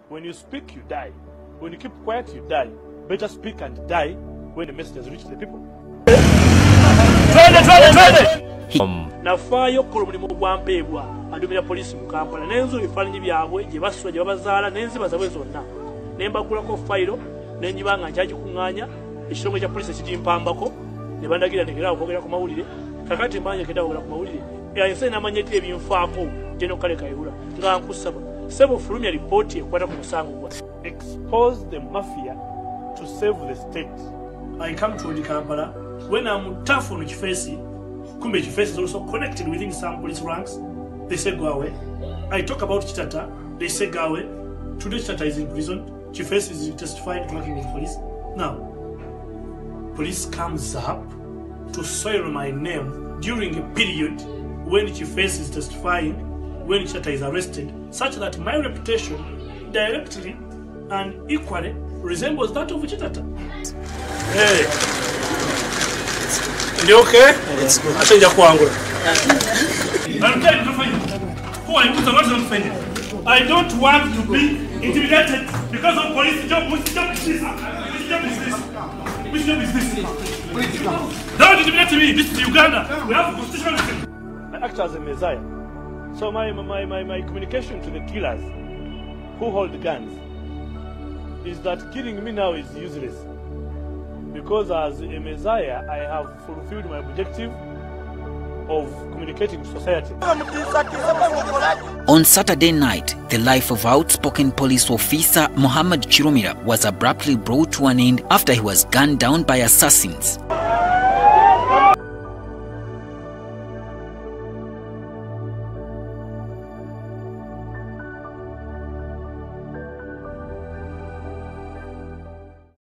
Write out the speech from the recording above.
When you speak, you die. When you keep quiet, you die. Better speak and die when the message has reached the people. Nafaayo kukola omulimu gwampeebwa adumira poliisi mu Kampala n'enzo ebifaananyi byabwe gye basula gye babazaala n'enziba zaabwe zonna ne mbagulako fayiro ne njiba nga nkyagikuŋŋaanya ekitongole kya poliisi ekigimpambako ne bandagira ndekera okwogera ku mawulire kakati mbanje kenda kwogera ku mawulire ensi n'amanyeti ebinfaako General Kale Kayihura nga nkusaba sebo fulumya lipooti ekwata ku musango gwa expose the mafia to save the state. I come to Kampala when I'm tough on Chifesi. Kumbe Chifesi is also connected within some police ranks. They say go away. I talk about Chitata. They say go away. Today Chitata is in prison. Chifesi is testifying, working with police. Now, police comes up to soil my name during a period when Chifesi is testifying, when Chitata is arrested, such that my reputation directly and equally resembles that of Chitata. Hey. Is it okay? It's good. I think I don't want to be intimidated because of police job. Which job is this? Which job is this? Don't intimidate me. This is Uganda. We have a constitutional system. I act as a messiah. So my communication to the killers who hold guns is that killing me now is useless. Because as a messiah, I have fulfilled my objective of communicating to society. On Saturday night, the life of outspoken police officer Muhammad Chirumira was abruptly brought to an end after he was gunned down by assassins.